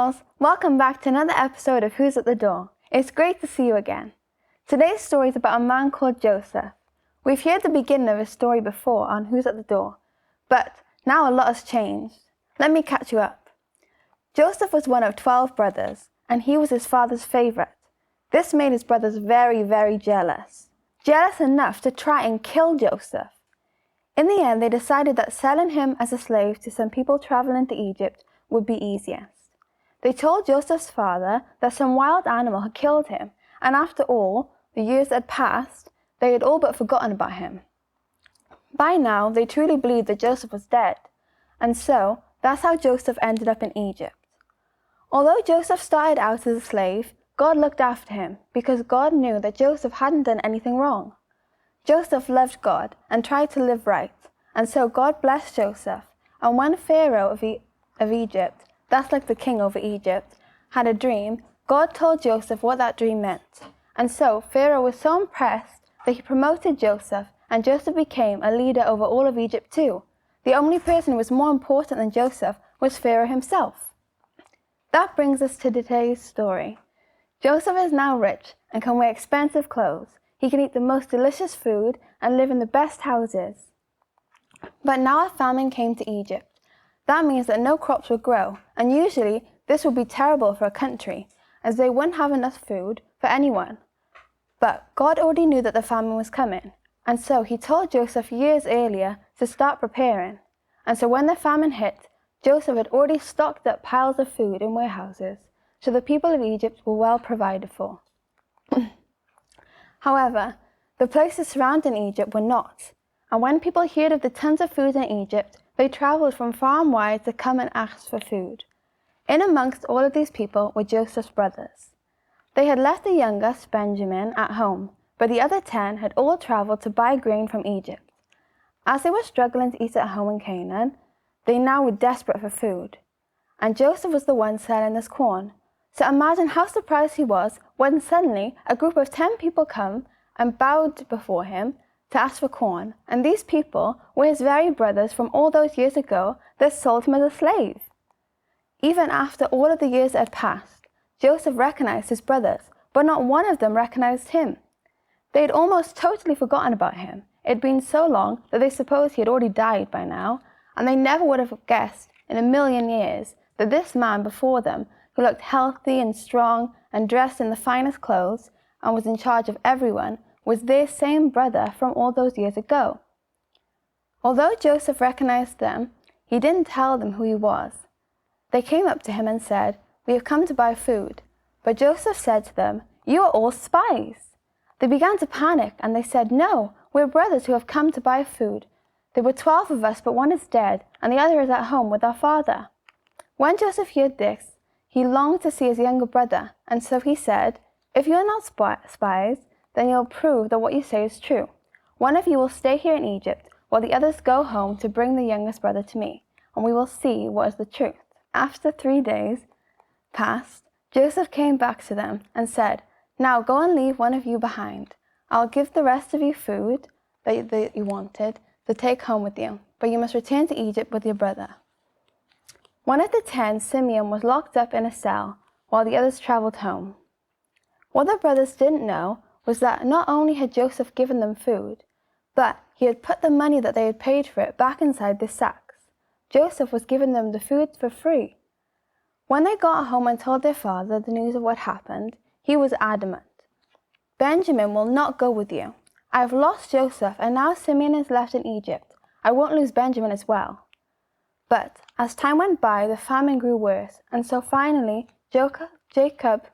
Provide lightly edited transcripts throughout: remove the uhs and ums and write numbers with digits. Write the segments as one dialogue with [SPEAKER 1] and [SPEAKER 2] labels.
[SPEAKER 1] girls, welcome back to another episode of Who's at the Door. It's great to see you again. Today's story is about a man called Joseph. We've heard the beginning of his story before on Who's at the Door, but now a lot has changed. Let me catch you up. Joseph was one of 12 brothers, and he was his father's favorite. This made his brothers very, very jealous. Jealous enough to try and kill Joseph. In the end, they decided that selling him as a slave to some people traveling to Egypt would be easiest. They told Joseph's father that some wild animal had killed him, and after all the years that had passed, they had all but forgotten about him. By now, they truly believed that Joseph was dead, and so that's how Joseph ended up in Egypt. Although Joseph started out as a slave, God looked after him because God knew that Joseph hadn't done anything wrong. Joseph loved God and tried to live right, and so God blessed Joseph. And when Pharaoh of Egypt, that's like the king over Egypt, had a dream, God told Joseph what that dream meant. And so Pharaoh was so impressed that he promoted Joseph, and Joseph became a leader over all of Egypt too. The only person who was more important than Joseph was Pharaoh himself. That brings us to today's story. Joseph is now rich and can wear expensive clothes. He can eat the most delicious food and live in the best houses. But now a famine came to Egypt. That means that no crops would grow, and usually this would be terrible for a country, as they wouldn't have enough food for anyone. But God already knew that the famine was coming, and so he told Joseph years earlier to start preparing. And so when the famine hit, Joseph had already stocked up piles of food in warehouses, so the people of Egypt were well provided for. However, the places surrounding Egypt were not, and when people heard of the tons of food in Egypt, they travelled from far and wide to come and ask for food. In amongst all of these people were Joseph's brothers. They had left the youngest, Benjamin, at home, but the other 10 had all travelled to buy grain from Egypt. As they were struggling to eat at home in Canaan, they now were desperate for food. And Joseph was the one selling this corn. So imagine how surprised he was when suddenly a group of 10 people come and bowed before him to ask for corn. And these people were his very brothers from all those years ago that sold him as a slave. Even after all of the years had passed, Joseph recognized his brothers, but not one of them recognized him. They had almost totally forgotten about him. It had been so long that they supposed he had already died by now, and they never would have guessed in a million years that this man before them, who looked healthy and strong and dressed in the finest clothes and was in charge of everyone, was their same brother from all those years ago. Although Joseph recognized them, he didn't tell them who he was. They came up to him and said, "We have come to buy food." But Joseph said to them, "You are all spies." They began to panic and they said, "No, we're brothers who have come to buy food. There were 12 of us, but one is dead and the other is at home with our father." When Joseph heard this, he longed to see his younger brother, and so he said, "If you are not spies, then you'll prove that what you say is true. One of you will stay here in Egypt, while the others go home to bring the youngest brother to me, and we will see what is the truth." After 3 days passed, Joseph came back to them and said, "Now go and leave one of you behind. I'll give the rest of you food that you wanted to take home with you, but you must return to Egypt with your brother." One of the 10, Simeon, was locked up in a cell while the others travelled home. What the brothers didn't know was that not only had Joseph given them food, but he had put the money that they had paid for it back inside their sacks. Joseph was giving them the food for free. When they got home and told their father the news of what happened, he was adamant. "Benjamin will not go with you. I have lost Joseph, and now Simeon is left in Egypt. I won't lose Benjamin as well." But as time went by, the famine grew worse, and so finally Jacob,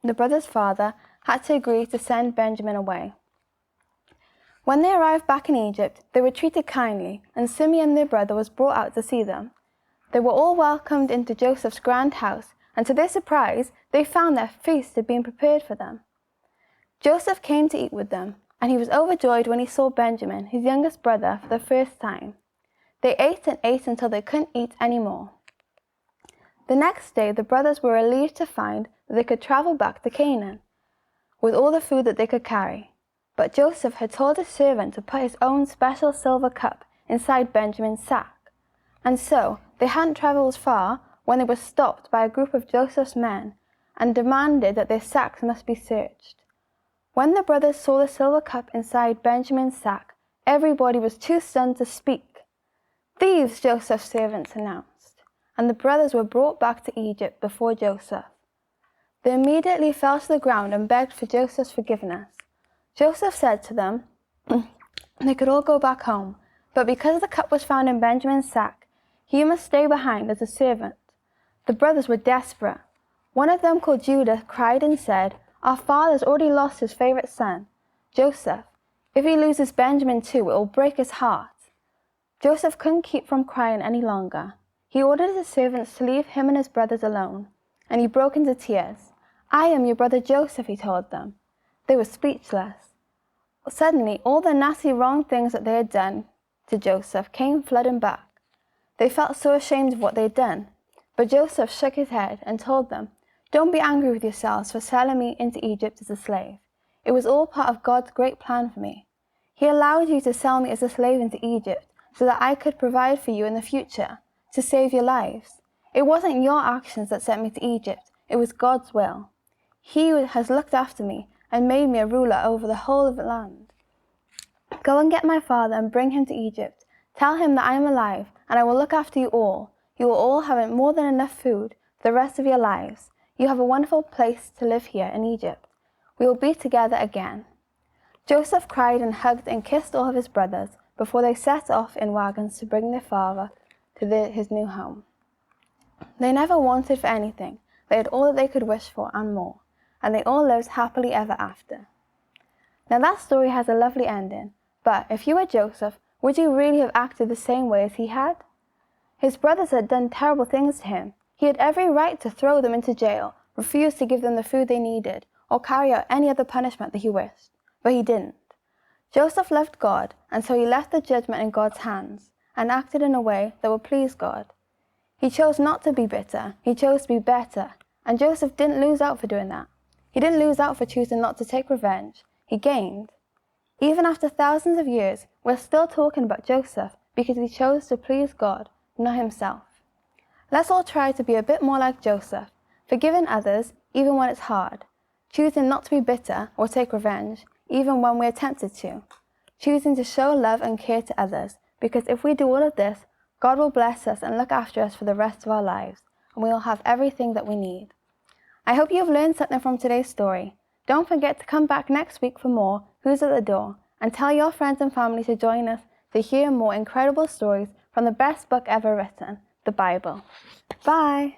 [SPEAKER 1] the brother's father, had to agree to send Benjamin away. When they arrived back in Egypt, they were treated kindly, and Simeon, their brother, was brought out to see them. They were all welcomed into Joseph's grand house, and to their surprise, they found that a feast had been prepared for them. Joseph came to eat with them, and he was overjoyed when he saw Benjamin, his youngest brother, for the first time. They ate and ate until they couldn't eat any more. The next day, the brothers were relieved to find that they could travel back to Canaan with all the food that they could carry. But Joseph had told his servant to put his own special silver cup inside Benjamin's sack. And so they hadn't travelled far when they were stopped by a group of Joseph's men and demanded that their sacks must be searched. When the brothers saw the silver cup inside Benjamin's sack, everybody was too stunned to speak. "Thieves," Joseph's servants announced, and the brothers were brought back to Egypt before Joseph. They immediately fell to the ground and begged for Joseph's forgiveness. Joseph said to them they could all go back home, but because the cup was found in Benjamin's sack, he must stay behind as a servant. The brothers were desperate. One of them, called Judah, cried and said, "Our father's already lost his favorite son, Joseph. If he loses Benjamin too, it will break his heart." Joseph couldn't keep from crying any longer. He ordered his servants to leave him and his brothers alone, and he broke into tears. "I am your brother Joseph," he told them. They were speechless. Suddenly, all the nasty wrong things that they had done to Joseph came flooding back. They felt so ashamed of what they had done. But Joseph shook his head and told them, "Don't be angry with yourselves for selling me into Egypt as a slave. It was all part of God's great plan for me. He allowed you to sell me as a slave into Egypt so that I could provide for you in the future, to save your lives. It wasn't your actions that sent me to Egypt, it was God's will. He has looked after me and made me a ruler over the whole of the land. Go and get my father and bring him to Egypt. Tell him that I am alive and I will look after you all. You will all have more than enough food for the rest of your lives. You have a wonderful place to live here in Egypt. We will be together again." Joseph cried and hugged and kissed all of his brothers before they set off in wagons to bring their father to his new home. They never wanted for anything. They had all that they could wish for and more, and they all lived happily ever after. Now that story has a lovely ending, but if you were Joseph, would you really have acted the same way as he had? His brothers had done terrible things to him. He had every right to throw them into jail, refuse to give them the food they needed, or carry out any other punishment that he wished, but he didn't. Joseph loved God, and so he left the judgment in God's hands and acted in a way that would please God. He chose not to be bitter, he chose to be better, and Joseph didn't lose out for doing that. He didn't lose out for choosing not to take revenge, he gained. Even after thousands of years, we're still talking about Joseph because he chose to please God, not himself. Let's all try to be a bit more like Joseph, forgiving others even when it's hard, choosing not to be bitter or take revenge even when we're tempted to, choosing to show love and care to others, because if we do all of this, God will bless us and look after us for the rest of our lives, and we will have everything that we need. I hope you have learned something from today's story. Don't forget to come back next week for more Who's at the Door, and tell your friends and family to join us to hear more incredible stories from the best book ever written, the Bible. Bye!